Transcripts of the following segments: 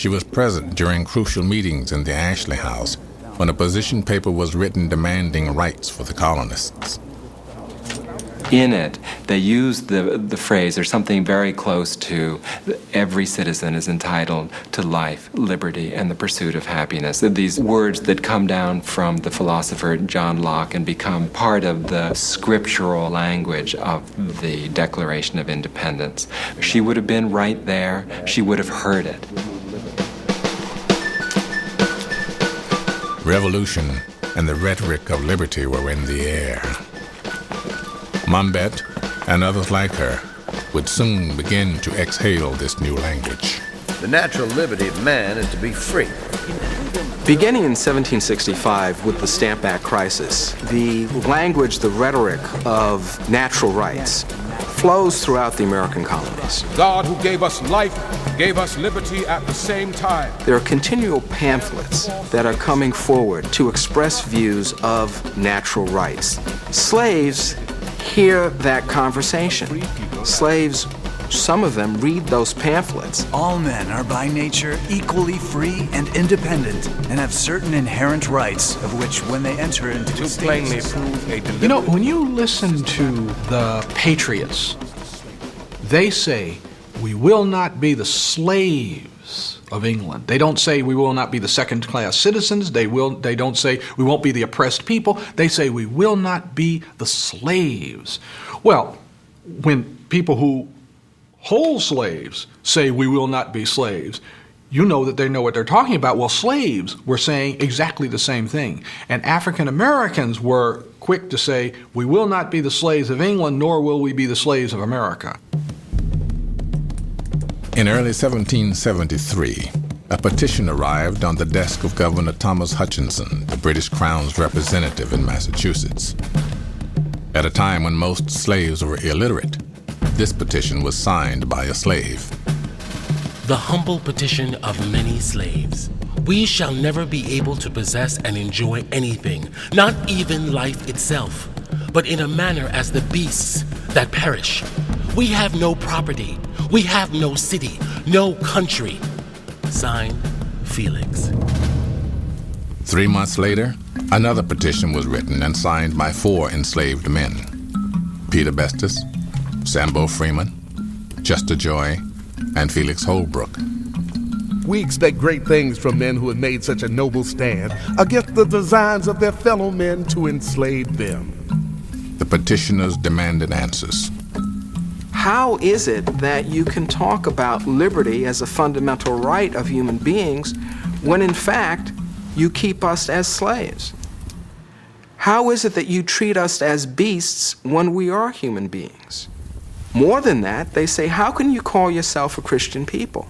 She was present during crucial meetings in the Ashley House when a position paper was written demanding rights for the colonists. In it, they used the phrase, there's something very close to every citizen is entitled to life, liberty, and the pursuit of happiness. These words that come down from the philosopher John Locke and become part of the scriptural language of the Declaration of Independence. She would have been right there. She would have heard it. Revolution and the rhetoric of liberty were in the air. Monbet and others like her would soon begin to exhale this new language. The natural liberty of man is to be free. Beginning in 1765 with the Stamp Act crisis, the language, the rhetoric of natural rights flows throughout the American colonies. God, who gave us life, gave us liberty at the same time. There are continual pamphlets that are coming forward to express views of natural rights. Slaves hear that conversation. Slaves, some of them read those pamphlets. All men are by nature equally free and independent and have certain inherent rights of which when they enter into To plainly prove a deliberate... You know, when you listen to the patriots, they say, we will not be the slaves of England. They don't say we will not be the second-class citizens. They don't say we won't be the oppressed people. They say we will not be the slaves. Well, when people who hold slaves say we will not be slaves, you know that they know what they're talking about. Well, slaves were saying exactly the same thing. And African Americans were quick to say, we will not be the slaves of England, nor will we be the slaves of America. In early 1773, a petition arrived on the desk of Governor Thomas Hutchinson, the British Crown's representative in Massachusetts. At a time when most slaves were illiterate, this petition was signed by a slave. The humble petition of many slaves. We shall never be able to possess and enjoy anything, not even life itself, but in a manner as the beasts that perish. We have no property. We have no city, no country. Signed, Felix. 3 months later, another petition was written and signed by 4 enslaved men: Peter Bestus, Sambo Freeman, Chester Joy, and Felix Holbrook. We expect great things from men who have made such a noble stand against the designs of their fellow men to enslave them. The petitioners demanded answers. How is it that you can talk about liberty as a fundamental right of human beings when in fact you keep us as slaves? How is it that you treat us as beasts when we are human beings? More than that, they say, how can you call yourself a Christian people?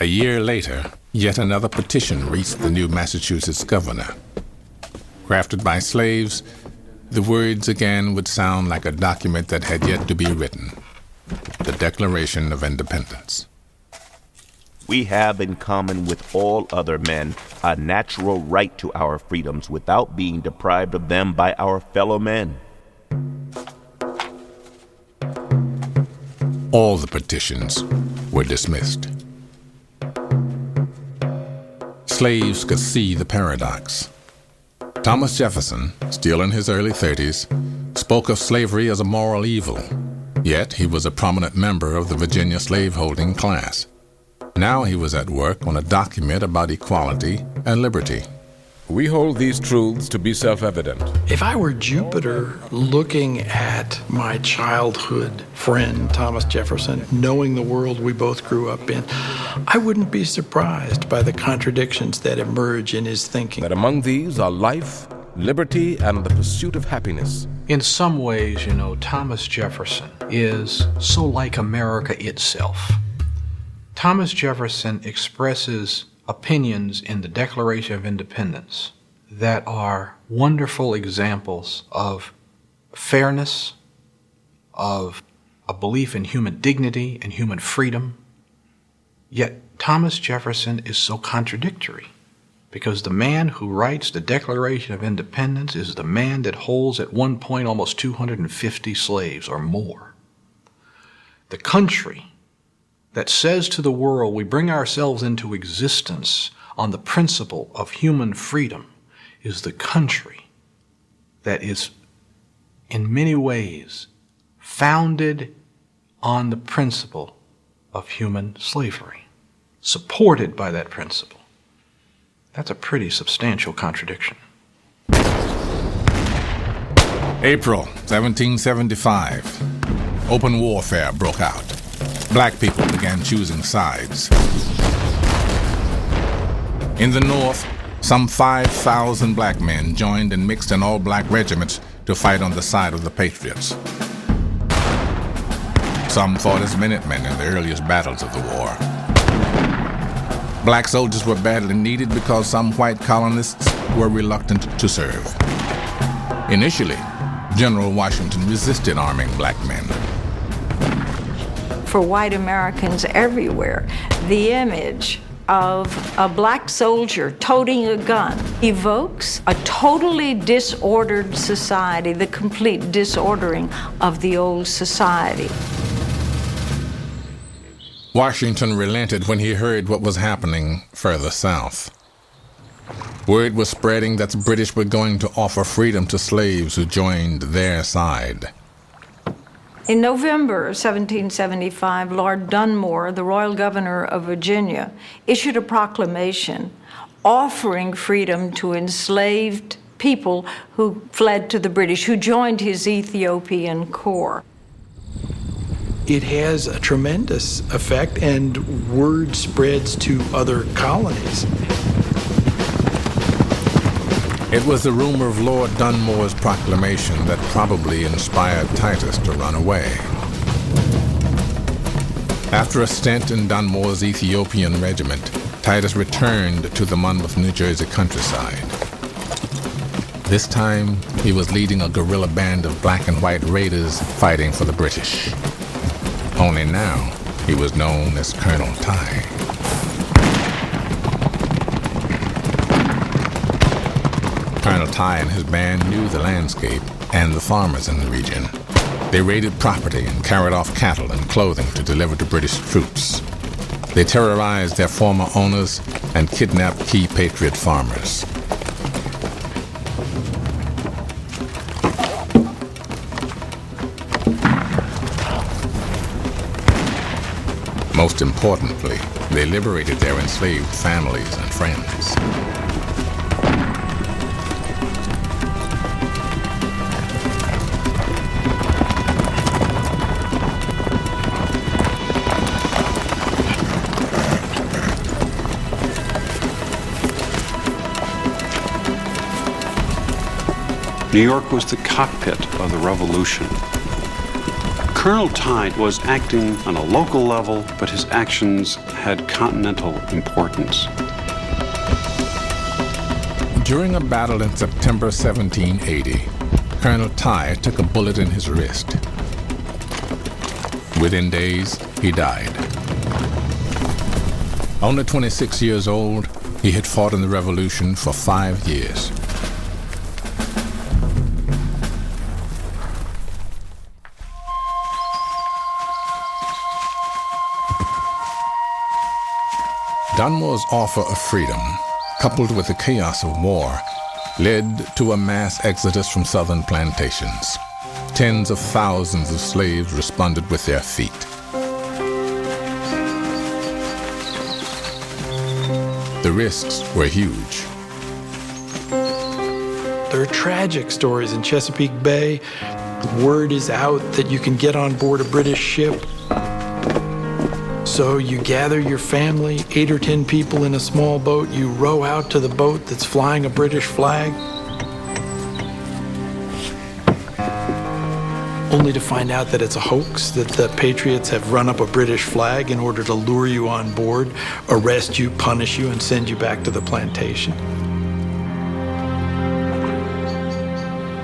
A year later, yet another petition reached the new Massachusetts governor. Crafted by slaves, the words again would sound like a document that had yet to be written: the Declaration of Independence. We have in common with all other men a natural right to our freedoms without being deprived of them by our fellow men. All the petitions were dismissed. Slaves could see the paradox. Thomas Jefferson, still in his early 30s, spoke of slavery as a moral evil, yet he was a prominent member of the Virginia slaveholding class. Now he was at work on a document about equality and liberty. We hold these truths to be self-evident. If I were Jupiter looking at my childhood friend, Thomas Jefferson, knowing the world we both grew up in, I wouldn't be surprised by the contradictions that emerge in his thinking. That among these are life, liberty, and the pursuit of happiness. In some ways, you know, Thomas Jefferson is so like America itself. Thomas Jefferson expresses opinions in the Declaration of Independence that are wonderful examples of fairness, of a belief in human dignity and human freedom. Yet Thomas Jefferson is so contradictory, because the man who writes the Declaration of Independence is the man that holds at one point almost 250 slaves or more. The country that says to the world we bring ourselves into existence on the principle of human freedom is the country that is in many ways founded on the principle of human slavery, supported by that principle. That's a pretty substantial contradiction. April 1775. Open warfare broke out. Black people began choosing sides. In the North, some 5,000 black men joined and mixed in all-black regiments to fight on the side of the Patriots. Some fought as Minutemen in the earliest battles of the war. Black soldiers were badly needed because some white colonists were reluctant to serve. Initially, General Washington resisted arming black men. For white Americans everywhere, the image of a black soldier toting a gun evokes a totally disordered society, the complete disordering of the old society. Washington relented when he heard what was happening further south. Word was spreading that the British were going to offer freedom to slaves who joined their side. In November 1775, Lord Dunmore, the Royal Governor of Virginia, issued a proclamation offering freedom to enslaved people who fled to the British, who joined his Ethiopian Corps. It has a tremendous effect, and word spreads to other colonies. It was the rumor of Lord Dunmore's proclamation that probably inspired Titus to run away. After a stint in Dunmore's Ethiopian regiment, Titus returned to the Monmouth, New Jersey countryside. This time, he was leading a guerrilla band of black and white raiders fighting for the British. Only now, he was known as Colonel Ty. Colonel Ty and his band knew the landscape and the farmers in the region. They raided property and carried off cattle and clothing to deliver to British troops. They terrorized their former owners and kidnapped key Patriot farmers. Most importantly, they liberated their enslaved families and friends. New York was the cockpit of the revolution. Colonel Ty was acting on a local level, but his actions had continental importance. During a battle in September 1780, Colonel Ty took a bullet in his wrist. Within days, he died. Only 26 years old, he had fought in the Revolution for 5 years. Dunmore's offer of freedom, coupled with the chaos of war, led to a mass exodus from southern plantations. Tens of thousands of slaves responded with their feet. The risks were huge. There are tragic stories in Chesapeake Bay. Word is out that you can get on board a British ship. So you gather your family, 8 or 10 people in a small boat, you row out to the boat that's flying a British flag, only to find out that it's a hoax, that the Patriots have run up a British flag in order to lure you on board, arrest you, punish you, and send you back to the plantation.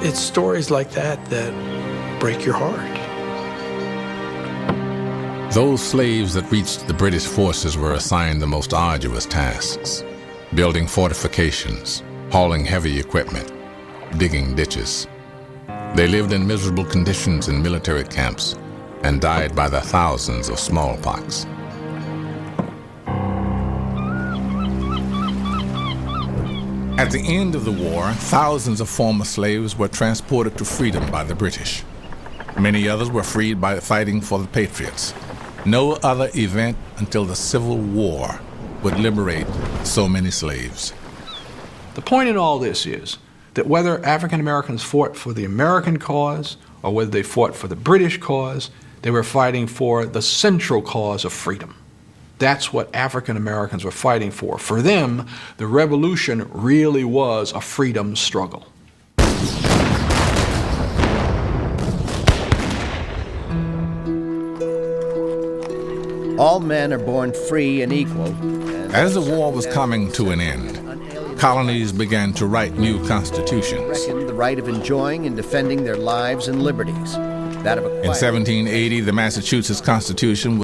It's stories like that that break your heart. Those slaves that reached the British forces were assigned the most arduous tasks: building fortifications, hauling heavy equipment, digging ditches. They lived in miserable conditions in military camps and died by the thousands of smallpox. At the end of the war, thousands of former slaves were transported to freedom by the British. Many others were freed by fighting for the Patriots. No other event until the Civil War would liberate so many slaves. The point in all this is that whether African Americans fought for the American cause or whether they fought for the British cause, they were fighting for the central cause of freedom. That's what African Americans were fighting for. For them, the revolution really was a freedom struggle. All men are born free and equal. As the war was coming to an end, colonies began to write new constitutions. The right of enjoying and defending their lives and liberties. That of In 1780, the Massachusetts Constitution